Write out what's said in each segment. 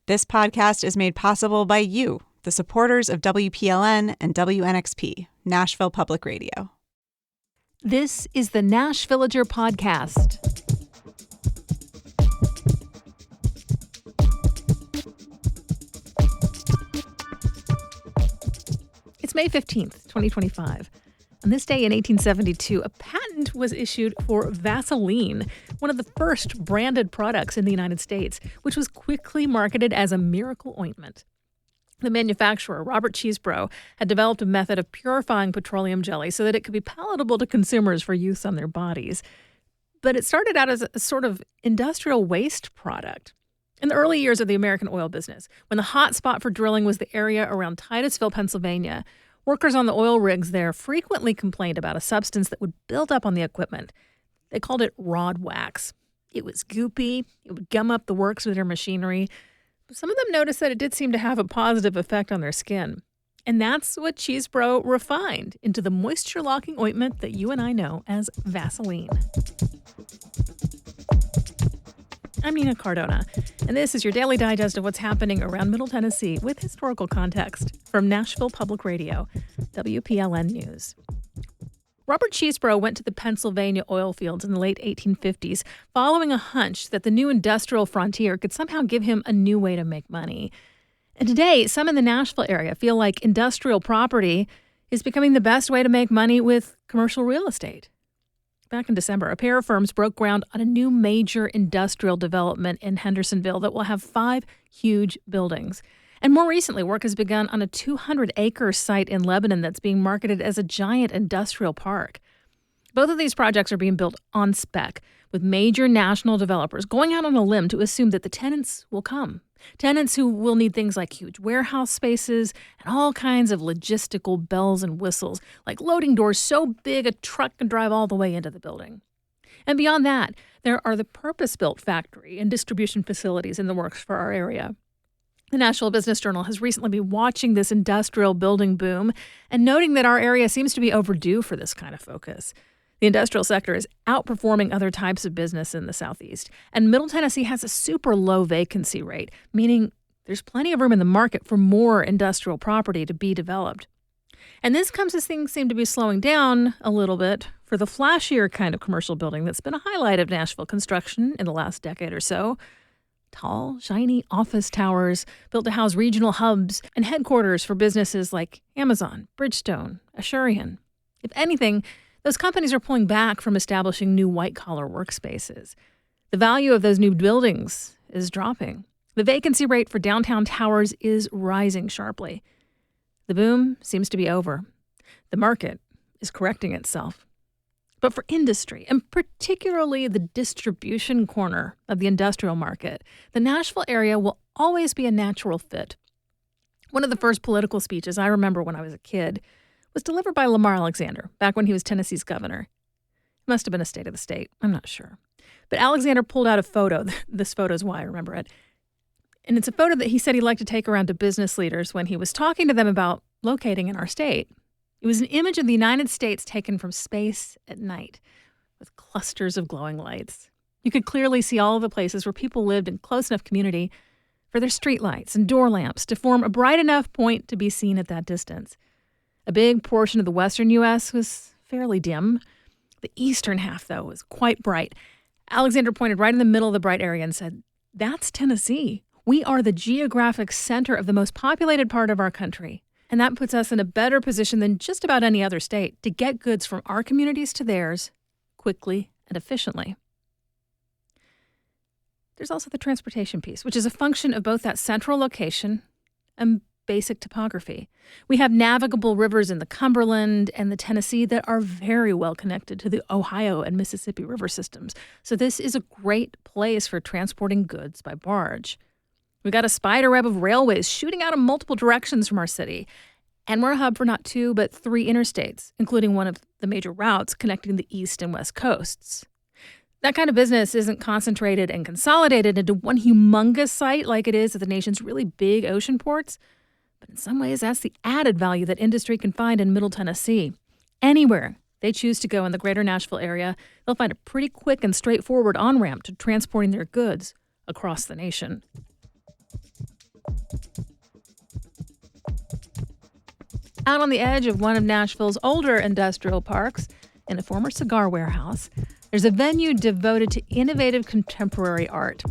This podcast is made possible by you, the supporters of WPLN and WNXP, Nashville Public Radio. This is the Nash Villager Podcast. It's May 15th, 2025. On this day in 1872, a patent was issued for Vaseline, one of the first branded products in the United States, which was quickly marketed as a miracle ointment. The manufacturer, Robert Chesebro, had developed a method of purifying petroleum jelly so that it could be palatable to consumers for use on their bodies. But it started out as a sort of industrial waste product. In the early years of the American oil business, when the hot spot for drilling was the area around Titusville, Pennsylvania, workers on the oil rigs there frequently complained about a substance that would build up on the equipment. They called it rod wax. It was goopy. It would gum up the works of their machinery. But some of them noticed that it did seem to have a positive effect on their skin. And that's what Chesebro refined into the moisture-locking ointment that you and I know as Vaseline. I'm Nina Cardona, and this is your daily digest of what's happening around Middle Tennessee with historical context from Nashville Public Radio, WPLN News. Robert Chesebro went to the Pennsylvania oil fields in the late 1850s following a hunch that the new industrial frontier could somehow give him a new way to make money. And today, some in the Nashville area feel like industrial property is becoming the best way to make money with commercial real estate. Back in December, a pair of firms broke ground on a new major industrial development in Hendersonville that will have 5 huge buildings. And more recently, work has begun on a 200-acre site in Lebanon that's being marketed as a giant industrial park. Both of these projects are being built on spec, with major national developers going out on a limb to assume that the tenants will come. Tenants who will need things like huge warehouse spaces and all kinds of logistical bells and whistles, like loading doors so big a truck can drive all the way into the building. And beyond that, there are the purpose-built factory and distribution facilities in the works for our area. The Nashville Business Journal has recently been watching this industrial building boom and noting that our area seems to be overdue for this kind of focus. The industrial sector is outperforming other types of business in the Southeast, and Middle Tennessee has a super low vacancy rate, meaning there's plenty of room in the market for more industrial property to be developed. And this comes as things seem to be slowing down a little bit for the flashier kind of commercial building that's been a highlight of Nashville construction in the last decade or so. Tall, shiny office towers built to house regional hubs and headquarters for businesses like Amazon, Bridgestone, Asurion. If anything, those companies are pulling back from establishing new white-collar workspaces. The value of those new buildings is dropping. The vacancy rate for downtown towers is rising sharply. The boom seems to be over. The market is correcting itself. But for industry, and particularly the distribution corner of the industrial market, the Nashville area will always be a natural fit. One of the first political speeches I remember when I was a kid was delivered by Lamar Alexander back when he was Tennessee's governor. It must have been a State of the State. I'm not sure. But Alexander pulled out a photo. This photo is why I remember it. And it's a photo that he said he'd like to take around to business leaders when he was talking to them about locating in our state. It was an image of the United States taken from space at night with clusters of glowing lights. You could clearly see all of the places where people lived in close enough community for their streetlights and door lamps to form a bright enough point to be seen at that distance. A big portion of the western U.S. was fairly dim. The eastern half, though, was quite bright. Alexander pointed right in the middle of the bright area and said, "That's Tennessee. We are the geographic center of the most populated part of our country. And that puts us in a better position than just about any other state to get goods from our communities to theirs quickly and efficiently." There's also the transportation piece, which is a function of both that central location and basic topography. We have navigable rivers in the Cumberland and the Tennessee that are very well connected to the Ohio and Mississippi river systems. So this is a great place for transporting goods by barge. We've got a spider web of railways shooting out in multiple directions from our city. And we're a hub for not 2, but 3 interstates, including one of the major routes connecting the east and west coasts. That kind of business isn't concentrated and consolidated into one humongous site like it is at the nation's really big ocean ports. But in some ways, that's the added value that industry can find in Middle Tennessee. Anywhere they choose to go in the greater Nashville area, they'll find a pretty quick and straightforward on-ramp to transporting their goods across the nation. Out on the edge of one of Nashville's older industrial parks, in a former cigar warehouse, there's a venue devoted to innovative contemporary art.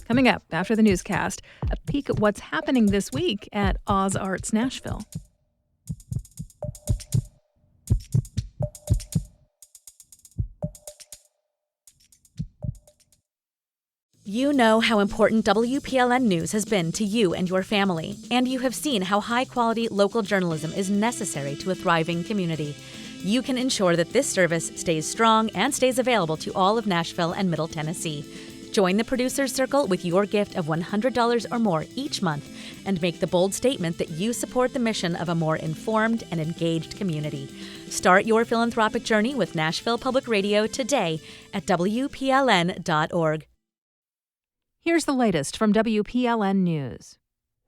Coming up after the newscast, a peek at what's happening this week at Oz Arts Nashville. You know how important WPLN News has been to you and your family, and you have seen how high-quality local journalism is necessary to a thriving community. You can ensure that this service stays strong and stays available to all of Nashville and Middle Tennessee. Join the Producers Circle with your gift of $100 or more each month and make the bold statement that you support the mission of a more informed and engaged community. Start your philanthropic journey with Nashville Public Radio today at WPLN.org. Here's the latest from WPLN News.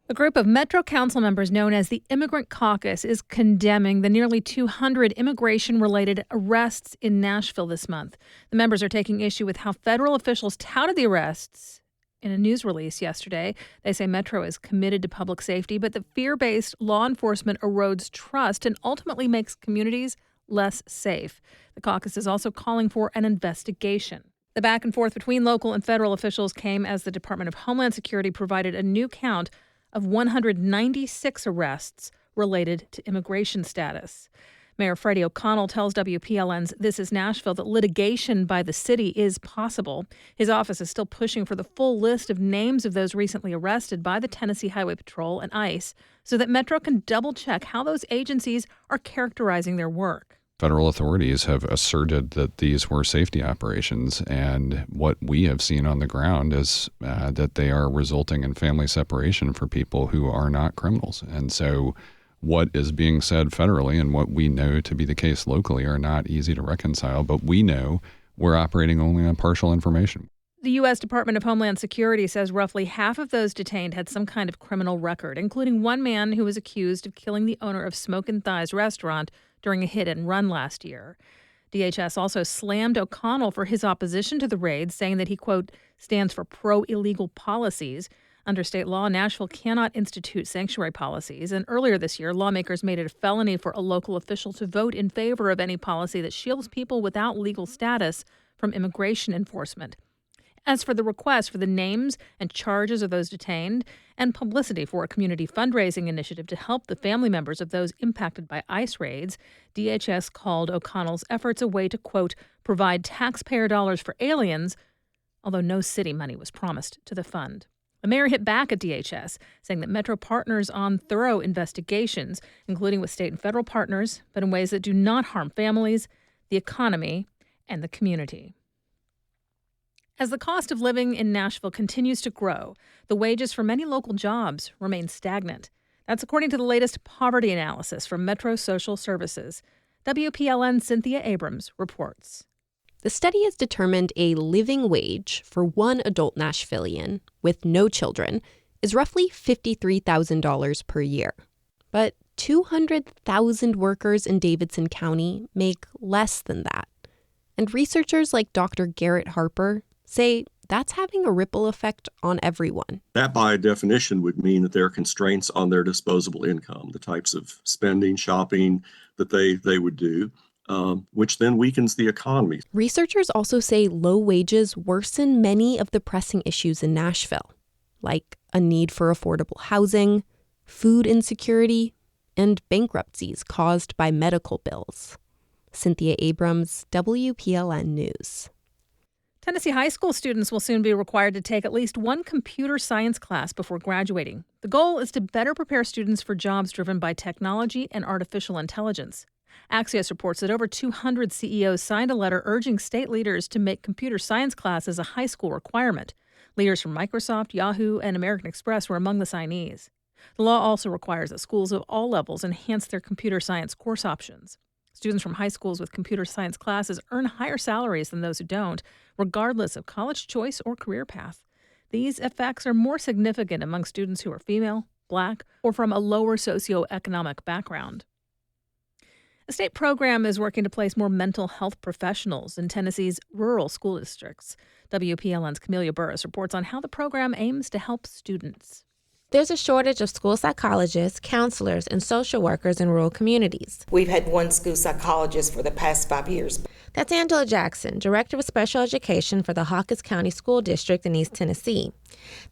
A group of Metro Council members known as the Immigrant Caucus is condemning the nearly 200 immigration-related arrests in Nashville this month. The members are taking issue with how federal officials touted the arrests. In a news release yesterday, they say Metro is committed to public safety, but that fear-based law enforcement erodes trust and ultimately makes communities less safe. The caucus is also calling for an investigation. The back and forth between local and federal officials came as the Department of Homeland Security provided a new count of 196 arrests related to immigration status. Mayor Freddie O'Connell tells WPLN's This Is Nashville that litigation by the city is possible. His office is still pushing for the full list of names of those recently arrested by the Tennessee Highway Patrol and ICE so that Metro can double-check how those agencies are characterizing their work. Federal authorities have asserted that these were safety operations, and what we have seen on the ground is that they are resulting in family separation for people who are not criminals. And so what is being said federally and what we know to be the case locally are not easy to reconcile, but we know we're operating only on partial information. The U.S. Department of Homeland Security says roughly half of those detained had some kind of criminal record, including one man who was accused of killing the owner of Smoke and Thighs restaurant during a hit-and-run last year. DHS also slammed O'Connell for his opposition to the raid, saying that he, quote, stands for pro-illegal policies. Under state law, Nashville cannot institute sanctuary policies, and earlier this year, lawmakers made it a felony for a local official to vote in favor of any policy that shields people without legal status from immigration enforcement. As for the request for the names and charges of those detained and publicity for a community fundraising initiative to help the family members of those impacted by ICE raids, DHS called O'Connell's efforts a way to, quote, provide taxpayer dollars for aliens, although no city money was promised to the fund. The mayor hit back at DHS, saying that Metro partners on thorough investigations, including with state and federal partners, but in ways that do not harm families, the economy, and the community. As the cost of living in Nashville continues to grow, the wages for many local jobs remain stagnant. That's according to the latest poverty analysis from Metro Social Services. WPLN's Cynthia Abrams reports. The study has determined a living wage for one adult Nashvillian with no children is roughly $53,000 per year. But 200,000 workers in Davidson County make less than that. And researchers like Dr. Garrett Harper say that's having a ripple effect on everyone. That, by definition, would mean that there are constraints on their disposable income, the types of spending, shopping that they would do, which then weakens the economy. Researchers also say low wages worsen many of the pressing issues in Nashville, like a need for affordable housing, food insecurity, and bankruptcies caused by medical bills. Cynthia Abrams, WPLN News. Tennessee high school students will soon be required to take at least one computer science class before graduating. The goal is to better prepare students for jobs driven by technology and artificial intelligence. Axios reports that over 200 CEOs signed a letter urging state leaders to make computer science classes a high school requirement. Leaders from Microsoft, Yahoo, and American Express were among the signees. The law also requires that schools of all levels enhance their computer science course options. Students from high schools with computer science classes earn higher salaries than those who don't, regardless of college choice or career path. These effects are more significant among students who are female, Black, or from a lower socioeconomic background. A state program is working to place more mental health professionals in Tennessee's rural school districts. WPLN's Camelia Burris reports on how the program aims to help students. There's a shortage of school psychologists, counselors, and social workers in rural communities. We've had one school psychologist for the past 5 years. That's Angela Jackson, Director of Special Education for the Hawkins County School District in East Tennessee.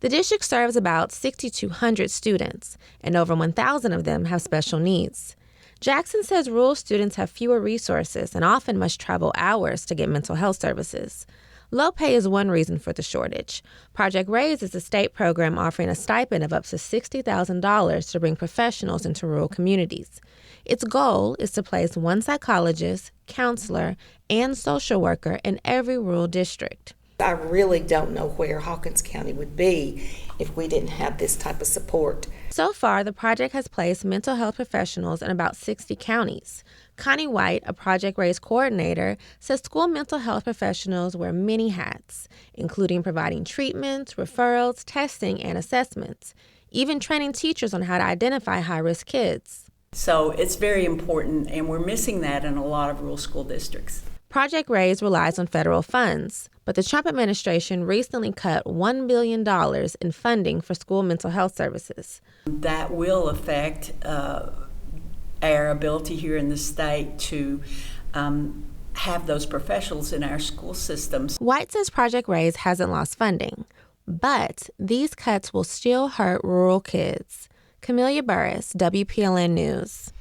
The district serves about 6,200 students, and over 1,000 of them have special needs. Jackson says rural students have fewer resources and often must travel hours to get mental health services. Low pay is one reason for the shortage. Project RAISE is a state program offering a stipend of up to $60,000 to bring professionals into rural communities. Its goal is to place one psychologist, counselor, and social worker in every rural district. I really don't know where Hawkins County would be if we didn't have this type of support. So far, the project has placed mental health professionals in about 60 counties. Connie White, a Project RAISE coordinator, says school mental health professionals wear many hats, including providing treatments, referrals, testing, and assessments, even training teachers on how to identify high-risk kids. So it's very important, and we're missing that in a lot of rural school districts. Project RAISE relies on federal funds, but the Trump administration recently cut $1 billion in funding for school mental health services. That will affect our ability here in the state to have those professionals in our school systems. White says Project RAISE hasn't lost funding, but these cuts will still hurt rural kids. Camelia Burris, WPLN News.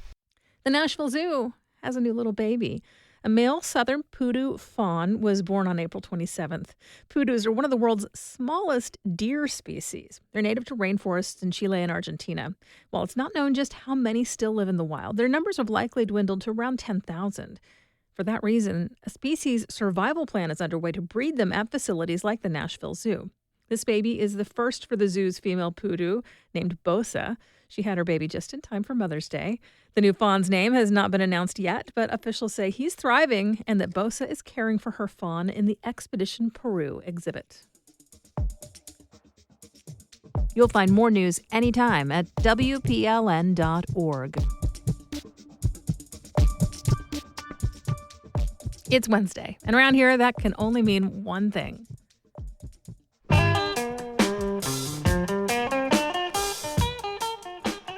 The Nashville Zoo has a new little baby. A male southern poodoo fawn was born on April 27th. Poodoos are one of the world's smallest deer species. They're native to rainforests in Chile and Argentina. While it's not known just how many still live in the wild, their numbers have likely dwindled to around 10,000. For that reason, a species survival plan is underway to breed them at facilities like the Nashville Zoo. This baby is the first for the zoo's female poodoo, named Bosa. She had her baby just in time for Mother's Day. The new fawn's name has not been announced yet, but officials say he's thriving and that Bosa is caring for her fawn in the Expedition Peru exhibit. You'll find more news anytime at WPLN.org. It's Wednesday, and around here, that can only mean one thing.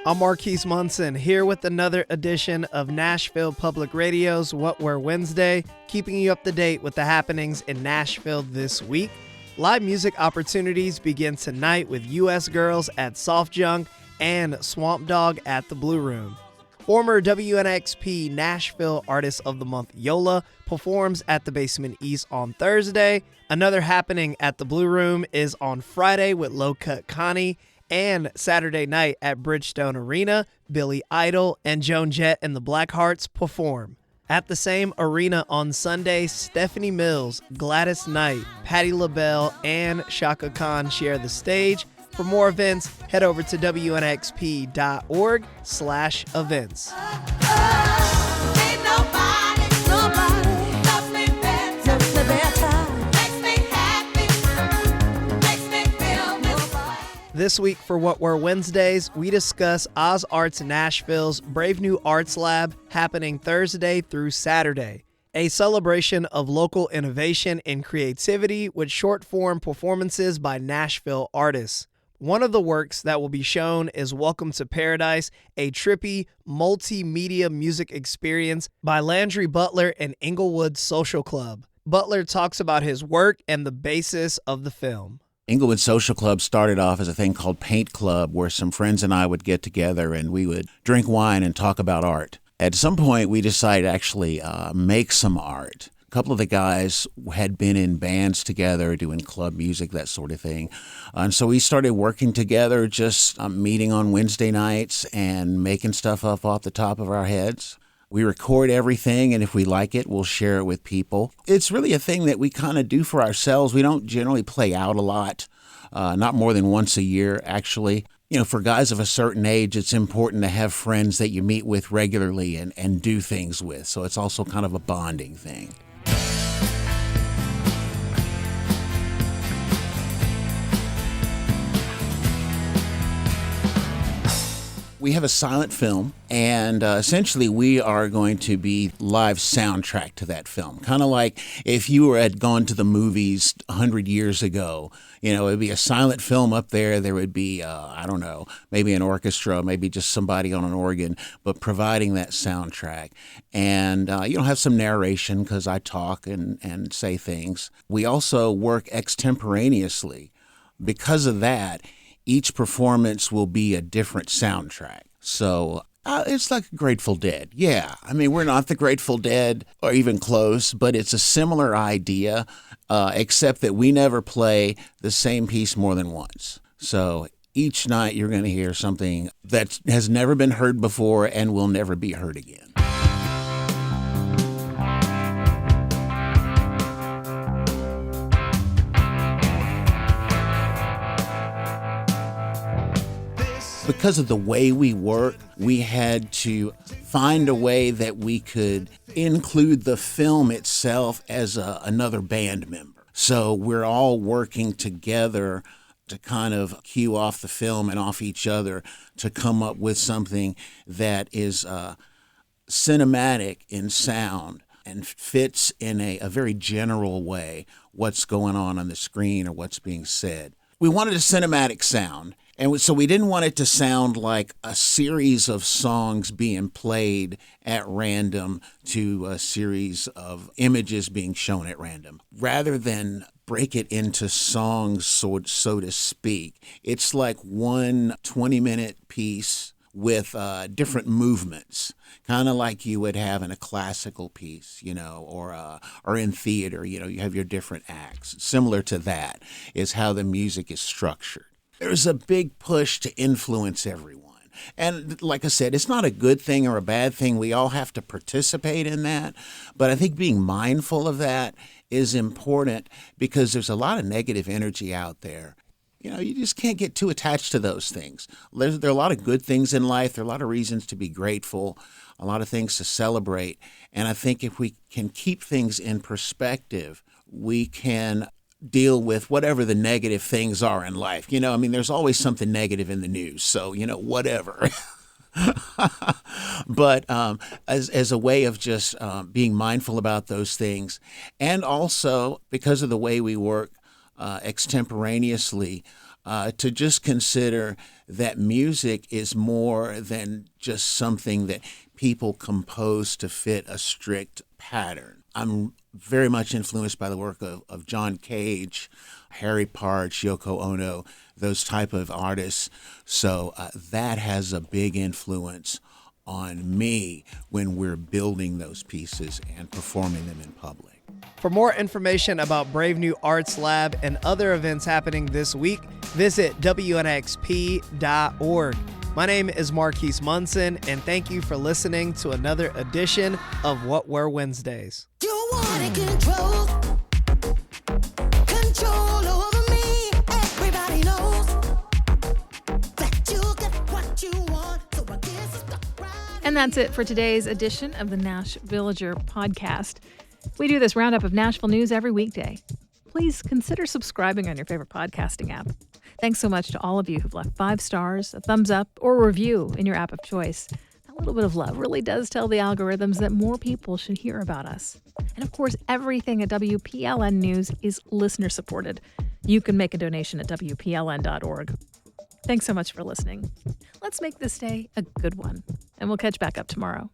I'm Marquise Munson, here with another edition of Nashville Public Radio's What We're Wednesday, keeping you up to date with the happenings in Nashville this week. Live music opportunities begin tonight with U.S. Girls at Soft Junk and Swamp Dog at the Blue Room. Former WNXP Nashville Artist of the Month Yola performs at the Basement East on Thursday. Another happening at the Blue Room is on Friday with Low Cut Connie, and Saturday night at Bridgestone Arena, Billy Idol and Joan Jett and the Blackhearts perform. At the same arena on Sunday, Stephanie Mills, Gladys Knight, Patti LaBelle, and Shaka Khan share the stage. For more events, head over to WNXP.org/events. This week for What Were Wednesdays, we discuss Oz Arts Nashville's Brave New Arts Lab happening Thursday through Saturday, a celebration of local innovation and creativity with short-form performances by Nashville artists. One of the works that will be shown is Welcome to Paradise, a trippy, multimedia music experience by Landry Butler and Inglewood Social Club. Butler talks about his work and the basis of the film. Inglewood Social Club started off as a thing called Paint Club, where some friends and I would get together and we would drink wine and talk about art. At some point, we decided to actually make some art. A couple of the guys had been in bands together, doing club music, that sort of thing. And so we started working together, just meeting on Wednesday nights and making stuff up off the top of our heads. We record everything, and if we like it, we'll share it with people. It's really a thing that we kind of do for ourselves. We don't generally play out a lot, not more than once a year, actually. You know, for guys of a certain age, it's important to have friends that you meet with regularly and do things with. So it's also kind of a bonding thing. We have a silent film, and essentially we are going to be live soundtrack to that film. Kind of like if you had gone to the movies 100 years ago, it would be a silent film up there. There would be, I don't know, maybe an orchestra, maybe just somebody on an organ, but providing that soundtrack. And you'll have some narration because I talk and say things. We also work extemporaneously. Because of that, each performance will be a different soundtrack. So it's like Grateful Dead. Yeah, I mean, we're not the Grateful Dead or even close, but it's a similar idea, except that we never play the same piece more than once. So each night you're going to hear something that has never been heard before and will never be heard again. Because of the way we work, we had to find a way that we could include the film itself as another band member. So we're all working together to kind of cue off the film and off each other to come up with something that is cinematic in sound and fits in a very general way what's going on the screen or what's being said. We wanted a cinematic sound. And so we didn't want it to sound like a series of songs being played at random to a series of images being shown at random. Rather than break it into songs, so to speak, it's like one 20-minute piece with different movements, kind of like you would have in a classical piece, or in theater, you have your different acts. Similar to that is how the music is structured. There's a big push to influence everyone. And like I said, it's not a good thing or a bad thing. We all have to participate in that. But I think being mindful of that is important because there's a lot of negative energy out there. You just can't get too attached to those things. There are a lot of good things in life. There are a lot of reasons to be grateful, a lot of things to celebrate. And I think if we can keep things in perspective, we can deal with whatever the negative things are in life. There's always something negative in the news. So, whatever. But as a way of just being mindful about those things. And also, because of the way we work extemporaneously, to just consider that music is more than just something that people compose to fit a strict pattern. I'm very much influenced by the work of John Cage, Harry Parch, Yoko Ono, those type of artists. So that has a big influence on me when we're building those pieces and performing them in public. For more information about Brave New Arts Lab and other events happening this week, visit WNXP.org. My name is Marquise Munson, and thank you for listening to another edition of What Were Wednesdays. You wanted control over me. Everybody knows that you get what you want, so I guess it's not right. And that's it for today's edition of the Nash Villager podcast. We do this roundup of Nashville news every weekday. Please consider subscribing on your favorite podcasting app. Thanks so much to all of you who've left 5 stars, a thumbs up, or a review in your app of choice. That little bit of love really does tell the algorithms that more people should hear about us. And of course, everything at WPLN News is listener-supported. You can make a donation at WPLN.org. Thanks so much for listening. Let's make this day a good one, and we'll catch back up tomorrow.